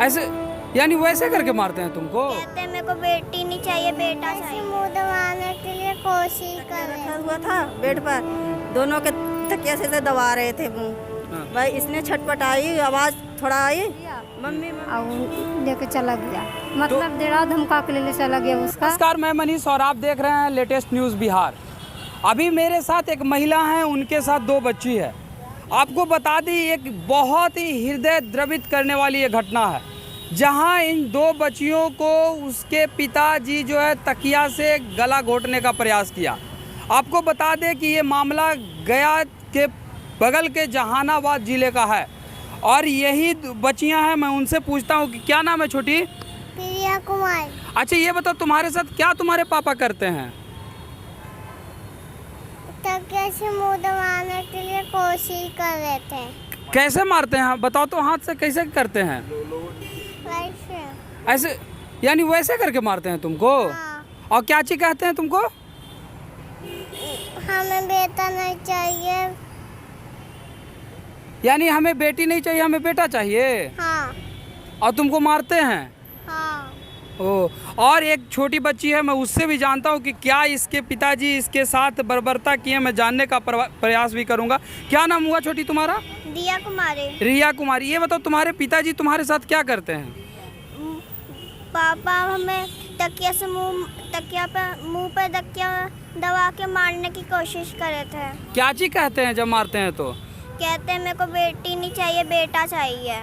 ऐसे यानी वैसे करके मारते हैं तुमको? कहते हैं मेरे को बेटी नहीं चाहिए बेटा चाहिए। मुंह दबाने के लिए कोशिश कर रखा हुआ था बेड पर, दोनों के तकिया से दबा रहे थे मुंह। भाई इसने छटपटाई, आवाज थोड़ा आई, मम्मी और लेके चला गया, मतलब डेरा धमका के ले चला गया उसका। नमस्कार, मैं मनीष और आप देख रहे हैं लेटेस्ट न्यूज़ बिहार। अभी मेरे साथ एक महिला है, उनके साथ 2 बच्ची है। आपको बता दी, एक बहुत ही हृदय द्रवित करने वाली ये घटना है, जहां इन 2 बच्चियों को उसके पिताजी जो है तकिया से गला घोटने का प्रयास किया। आपको बता दें कि ये मामला गया के बगल के जहानाबाद ज़िले का है और यही बच्चियां हैं। मैं उनसे पूछता हूं कि क्या नाम है छोटी? प्रिया कुमार। अच्छा, ये बताओ तुम्हारे साथ क्या तुम्हारे पापा करते हैं? तकिया से मुंह दबाने के लिए कोशिश कर रहे थे। कैसे मारते हैं बताओ तो, हाथ से कैसे करते हैं? वैसे ऐसे यानी वैसे करके मारते हैं तुमको? हाँ। और क्या चीज कहते हैं तुमको? हमें बेटा नहीं चाहिए। यानी हमें बेटी नहीं चाहिए, हमें बेटा चाहिए। हाँ और तुमको मारते हैं? हाँ। ओ, और एक छोटी बच्ची है, मैं उससे भी जानता हूँ कि क्या इसके पिताजी इसके साथ बर्बरता किए, मैं जानने का प्रयास भी करूँगा। क्या नाम हुआ छोटी तुम्हारा? दिया कुमारी। रिया कुमारी। ये बताओ तुम्हारे पिताजी तुम्हारे साथ क्या करते हैं? पापा हमें तकिया से मुंह पे तकिया दबा के मारने की कोशिश कर रहे थे। क्या चीज कहते हैं जब मारते हैं तो? कहते हैं मेरे को बेटी नहीं चाहिए बेटा चाहिए।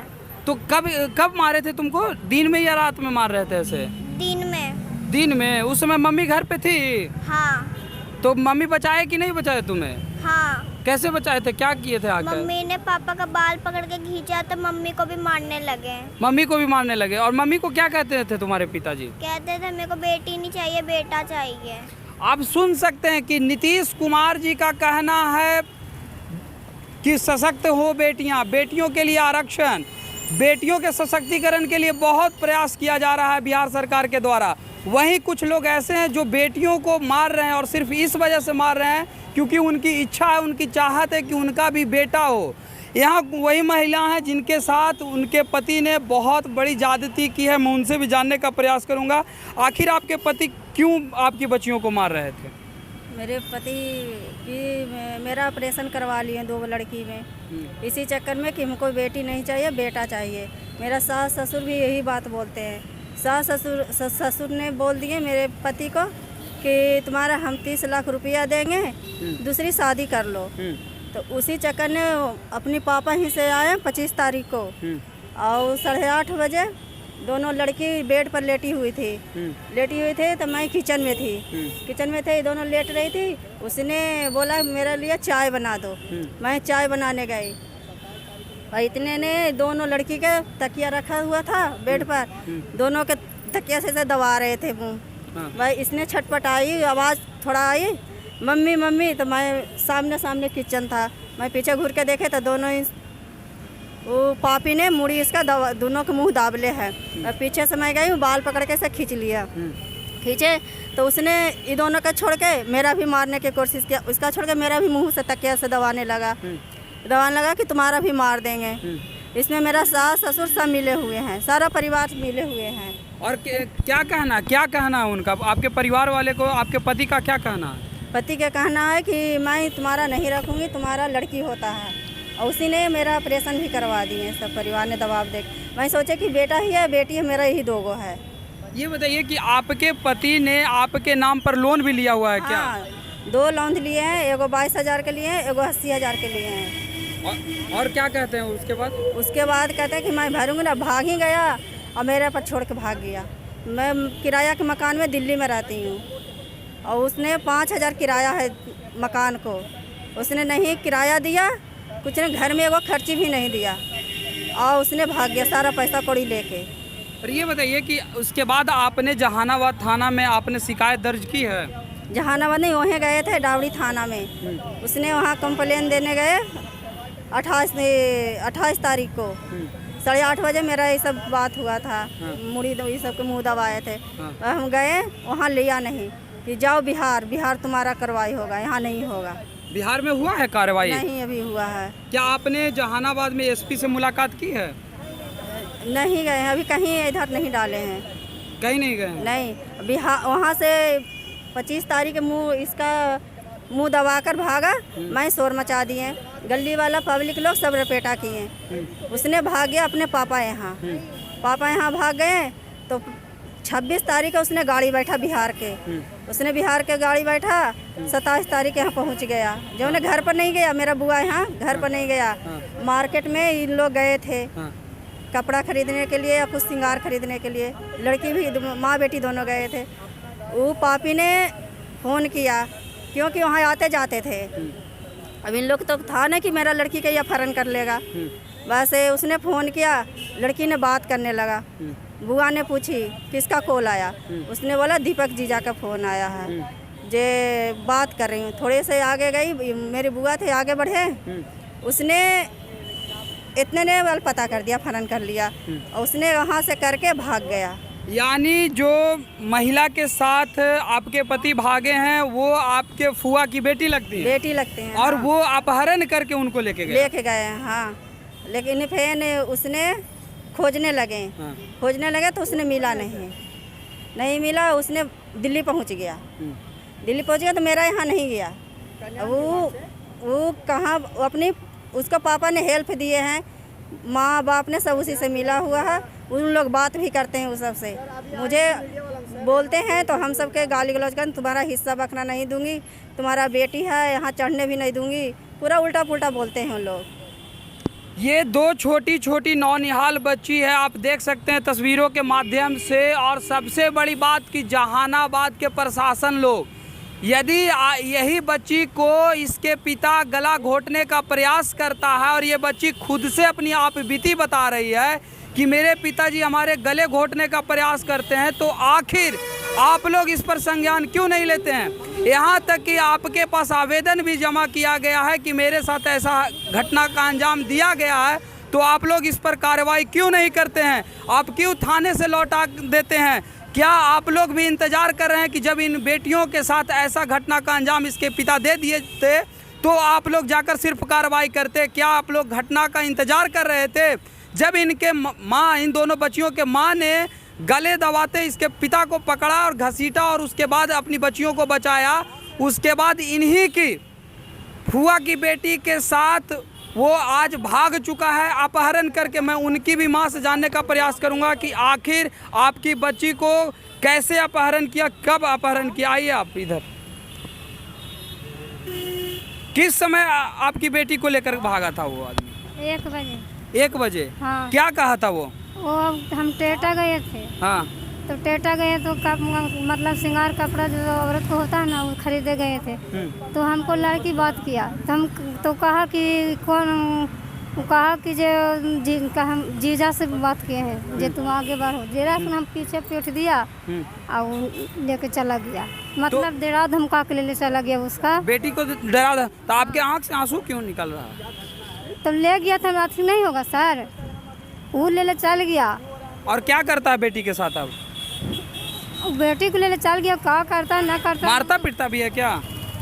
तो कब मारे थे तुमको? दिन में या रात में मार रहे थे ऐसे? दिन में। दिन में? उस समय मम्मी घर पे थी? हाँ। तो मम्मी बचाए कि नहीं बचाए तुम्हें? हाँ। कैसे बचाए थे, क्या किए थे आकर? मम्मी ने पापा का बाल पकड़ के खींचा तो मम्मी को भी मारने लगे। मम्मी को भी मारने लगे? और मम्मी को क्या कहते थे तुम्हारे पिताजी? कहते थे मेरे को बेटी नहीं चाहिए बेटा चाहिए। आप सुन सकते हैं कि नीतीश कुमार जी का कहना है कि सशक्त हो बेटियां, बेटियों के लिए आरक्षण, बेटियों के सशक्तिकरण के लिए बहुत प्रयास किया जा रहा है बिहार सरकार के द्वारा। वहीं कुछ लोग ऐसे हैं जो बेटियों को मार रहे हैं और सिर्फ इस वजह से मार रहे हैं क्योंकि उनकी इच्छा है, उनकी चाहत है कि उनका भी बेटा हो। यहाँ वही महिला हैं जिनके साथ उनके पति ने बहुत बड़ी ज्यादती की है। मैं उनसे भी जानने का प्रयास करूँगा, आखिर आपके पति क्यों आपकी बच्चियों को मार रहे थे? मेरे पति की मेरा ऑपरेशन करवा लिए 2 लड़की में, इसी चक्कर में कि हमको बेटी नहीं चाहिए बेटा चाहिए। मेरा सास ससुर भी यही बात बोलते हैं। सास ससुर ने बोल दिए मेरे पति को कि तुम्हारा हम 30 लाख रुपया देंगे, दूसरी शादी कर लो। तो उसी चक्कर ने अपनी पापा ही से आए 25 तारीख को, और 8:30 बजे दोनों लड़की बेड पर लेटी हुई थी। तो मैं किचन में थी, दोनों लेट रही थी। उसने बोला मेरे लिए चाय बना दो। मैं चाय बनाने गई और इतने ने दोनों लड़की के तकिया रखा हुआ था बेड पर, दोनों के तकिया से दबा रहे थे मुंह। भाई इसने छटपटाई, आवाज़ थोड़ा आई, मम्मी मम्मी। तो मैं सामने किचन था, मैं पीछे घूर के देखे तो दोनों वो पापी ने मुड़ी इसका दोनों के मुंह दाबले है। और पीछे से मैं गई, बाल पकड़ के से खींच लिया। खींचे तो उसने ये दोनों का छोड़ के मेरा भी मारने की कोशिश किया। उसका छोड़ के मेरा भी मुंह से तकिया से दबाने लगा कि तुम्हारा भी मार देंगे। इसमें मेरा सास ससुर सब मिले हुए हैं, सारा परिवार मिले हुए हैं। और क्या कहना है उनका? आपके परिवार वाले को आपके पति का क्या कहना है? पति का कहना है कि मैं तुम्हारा नहीं रखूँगी, तुम्हारा लड़की होता है। और उसी ने मेरा ऑपरेशन भी करवा दिए। सब परिवार ने दबाव दे, मैं सोचे कि बेटा ही है बेटी है, मेरा यही 2 है। ये बताइए कि आपके पति ने आपके नाम पर लोन भी लिया हुआ है क्या? हाँ, 2 लोन लिए हैं, एगो 22,000 के लिए हैं, एगो 80,000 के लिए हैं। और क्या कहते हैं उसके बाद? उसके बाद कहते हैं कि मैं भरूंगी ना। भाग ही गया और मेरे पर छोड़ के भाग गया। मैं किराया के मकान में दिल्ली में रहती हूँ और उसने 5,000 किराया है मकान को, उसने नहीं किराया दिया, कुछ ने घर में एगो खर्ची भी नहीं दिया और उसने भाग गया सारा पैसा कौड़ी लेके। और ये बताइए कि उसके बाद आपने जहानाबाद थाना में आपने शिकायत दर्ज की है? जहानाबाद नहीं, वहीं गए थे डावड़ी थाना में। उसने वहाँ कंप्लेन देने गए 28 तारीख को 8:30 बजे मेरा ये सब बात हुआ था। मुड़ी ये सब के मुँह दबाए थे। हम गए, वहाँ लिया नहीं कि जाओ बिहार तुम्हारा कार्रवाई होगा, यहाँ नहीं होगा। बिहार में हुआ है कार्रवाई? नहीं अभी हुआ है। क्या आपने जहानाबाद में एसपी से मुलाकात की है? नहीं गए हैं, अभी कहीं इधर नहीं डाले हैं। कहीं नहीं गए? नहीं, अभी वहाँ से 25 तारीख इसका मुंह दबाकर भागा, मैं शोर मचा दिए, गली वाला पब्लिक लोग सब रपेटा किए। उसने भाग गया अपने पापा यहाँ भाग गए। तो 26 तारीख को उसने गाड़ी बैठा बिहार के, उसने बिहार के गाड़ी बैठा, 27 तारीख यहाँ पहुँच गया। जो उन्हें घर पर नहीं गया, मेरा बुआ यहाँ घर पर नहीं गया, मार्केट में इन लोग गए थे कपड़ा खरीदने के लिए या कुछ श्रृंगार खरीदने के लिए। लड़की भी, माँ बेटी दोनों गए थे। वो पापी ने फ़ोन किया क्योंकि वहाँ आते जाते थे। अब इन लोग तो था ना कि मेरा लड़की का ये अपहरण कर लेगा। वैसे उसने फ़ोन किया, लड़की ने बात करने लगा। बुआ ने पूछी किसका कॉल आया, उसने बोला दीपक जीजा का फ़ोन आया है, जे बात कर रही हूँ। थोड़े से आगे गई, मेरे बुआ थे आगे बढ़े, उसने इतने ने वाल पता कर दिया, अपहरण कर लिया, और उसने वहाँ से करके भाग गया। यानी जो महिला के साथ आपके पति भागे हैं वो आपके फुआ की बेटी लगती है? बेटी लगते हैं। और हाँ। वो अपहरण करके उनको लेके गए? हाँ, लेकिन फिर उसने खोजने लगे तो उसने मिला नहीं मिला। उसने दिल्ली पहुंच गया। तो मेरा यहाँ नहीं गया। वो कहाँ अपनी, उसका पापा ने हेल्प दिए हैं, माँ बाप ने सब उसी से मिला हुआ है। उन लोग बात भी करते हैं उस सब से, मुझे बोलते हैं तो हम सबके गाली गलौज कर, तुम्हारा हिस्सा बखना नहीं दूंगी, तुम्हारा बेटी है यहाँ चढ़ने भी नहीं दूंगी, पूरा उल्टा पुल्टा बोलते हैं उन लोग। ये दो छोटी छोटी नौनिहाल बच्ची है, आप देख सकते हैं तस्वीरों के माध्यम से। और सबसे बड़ी बात कि जहानाबाद के प्रशासन लोग, यदि यही बच्ची को इसके पिता गला घोटने का प्रयास करता है और ये बच्ची खुद से अपनी आप बीती बता रही है कि मेरे पिताजी हमारे गले घोटने का प्रयास करते हैं, तो आखिर आप लोग इस पर संज्ञान क्यों नहीं लेते हैं? यहाँ तक कि आपके पास आवेदन भी जमा किया गया है कि मेरे साथ ऐसा घटना का अंजाम दिया गया है, तो आप लोग इस पर कार्रवाई क्यों नहीं करते हैं? आप क्यों थाने से लौटा देते हैं? क्या आप लोग भी इंतजार कर रहे हैं कि जब इन बेटियों के साथ ऐसा घटना का अंजाम इसके पिता दे दिए थे तो आप लोग जाकर सिर्फ कार्रवाई करते? क्या आप लोग घटना का इंतजार कर रहे थे जब इनके माँ, इन दोनों बच्चियों के माँ ने गले दबाते इसके पिता को पकड़ा और घसीटा और उसके बाद अपनी बच्चियों को बचाया? उसके बाद इन्हीं की फुआ की बेटी के साथ वो आज भाग चुका है अपहरण करके। मैं उनकी भी मां से जानने का प्रयास करूंगा कि आखिर आपकी बच्ची को कैसे अपहरण किया, कब अपहरण किया। आइए आप इधर। किस समय आपकी बेटी को लेकर भागा था वो आदमी? 1 बजे। 1 बजे? हाँ। क्या कहा था वो? हम टेटा गए थे। हाँ। तो टेटा गए तो मतलब श्रृंगार कपड़ा जो औरत को होता है ना, वो खरीदे गए थे। तो हमको लड़की बात किया तो हम तो कहा कि कहा कि हम जीजा से बात किए हैं, जे तुम आगे बढ़ो। जेरा से हम पीछे पीट दिया और लेके चला गया, मतलब डरा धमका के ले चला गया। उसका बेटी को डरा था। तो आपके आँख से आंसू क्यों निकल रहा है? तो ले गया था, अथी नहीं होगा सर, वो ले चल गया। और क्या करता है बेटी के साथ? अब बेटी को ले चल गया, क्या करता है ना करता। मारता पिटता भी है क्या?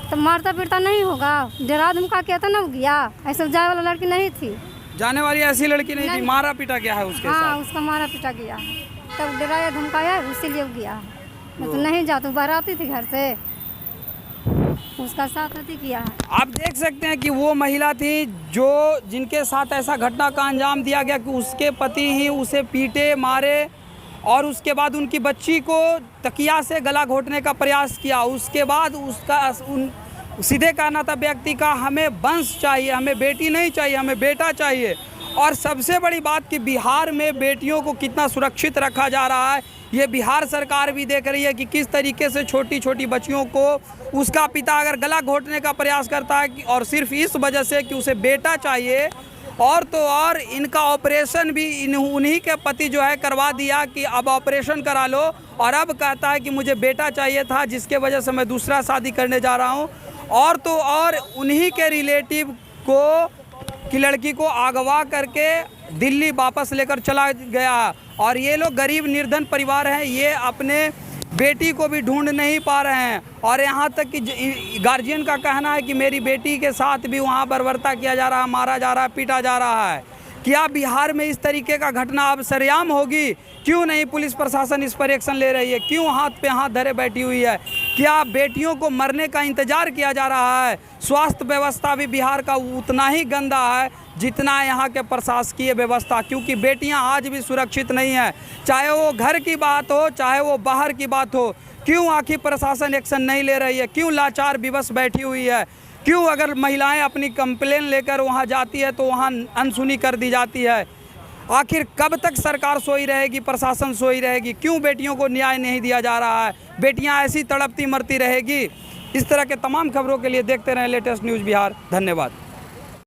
तो मारता पिटता नहीं होगा, डरा धमका के था ना, गया। ऐसा जाए वाला लड़की नहीं थी, जाने वाली ऐसी लड़की नहीं थी। मारा पीटा गया है उसके हाँ, साथ? उसका मारा पीटा गया, तब डराया धमकाया, इसीलिए गया। मैं तो नहीं जा, तो बराती थी घर से, उसका साथ अति किया है। आप देख सकते हैं कि वो महिला थी जो जिनके साथ ऐसा घटना का अंजाम दिया गया कि उसके पति ही उसे पीटे मारे और उसके बाद उनकी बच्ची को तकिया से गला घोटने का प्रयास किया। उसके बाद उसका सीधे कहना था व्यक्ति का, हमें वंश चाहिए, हमें बेटी नहीं चाहिए, हमें बेटा चाहिए। और सबसे बड़ी बात कि बिहार में बेटियों को कितना सुरक्षित रखा जा रहा है, ये बिहार सरकार भी देख रही है कि किस तरीके से छोटी छोटी बच्चियों को उसका पिता अगर गला घोटने का प्रयास करता है और सिर्फ इस वजह से कि उसे बेटा चाहिए। और तो और इनका ऑपरेशन भी उन्हीं के पति जो है करवा दिया कि अब ऑपरेशन करा लो, और अब कहता है कि मुझे बेटा चाहिए था जिसके वजह से मैं दूसरा शादी करने जा रहा हूँ। और तो और उन्हीं के रिलेटिव को कि लड़की को अगवा करके दिल्ली वापस लेकर चला गया। और ये लोग गरीब निर्धन परिवार हैं, ये अपने बेटी को भी ढूंढ नहीं पा रहे हैं। और यहाँ तक कि गार्जियन का कहना है कि मेरी बेटी के साथ भी वहाँ बर्बरता किया जा रहा है, मारा जा रहा है, पीटा जा रहा है। क्या बिहार में इस तरीके का घटना अब सरेआम होगी? क्यों नहीं पुलिस प्रशासन इस पर एक्शन ले रही है? क्यों हाथ पे हाथ धरे बैठी हुई है? क्या बेटियों को मरने का इंतजार किया जा रहा है? स्वास्थ्य व्यवस्था भी बिहार का उतना ही गंदा है जितना यहाँ के प्रशासकीय व्यवस्था, क्योंकि बेटियाँ आज भी सुरक्षित नहीं हैं। चाहे वो घर की बात हो, चाहे वो बाहर की बात हो। क्यों आखिर प्रशासन एक्शन नहीं ले रही है? क्यों लाचार विवश बैठी हुई है? क्यों अगर महिलाएं अपनी कंप्लेन लेकर वहां जाती है तो वहां अनसुनी कर दी जाती है? आखिर कब तक सरकार सोई रहेगी, प्रशासन सोई रहेगी? क्यों बेटियों को न्याय नहीं दिया जा रहा है? बेटियां ऐसी तड़पती मरती रहेगी? इस तरह के तमाम खबरों के लिए देखते रहें लेटेस्ट न्यूज़ बिहार। धन्यवाद।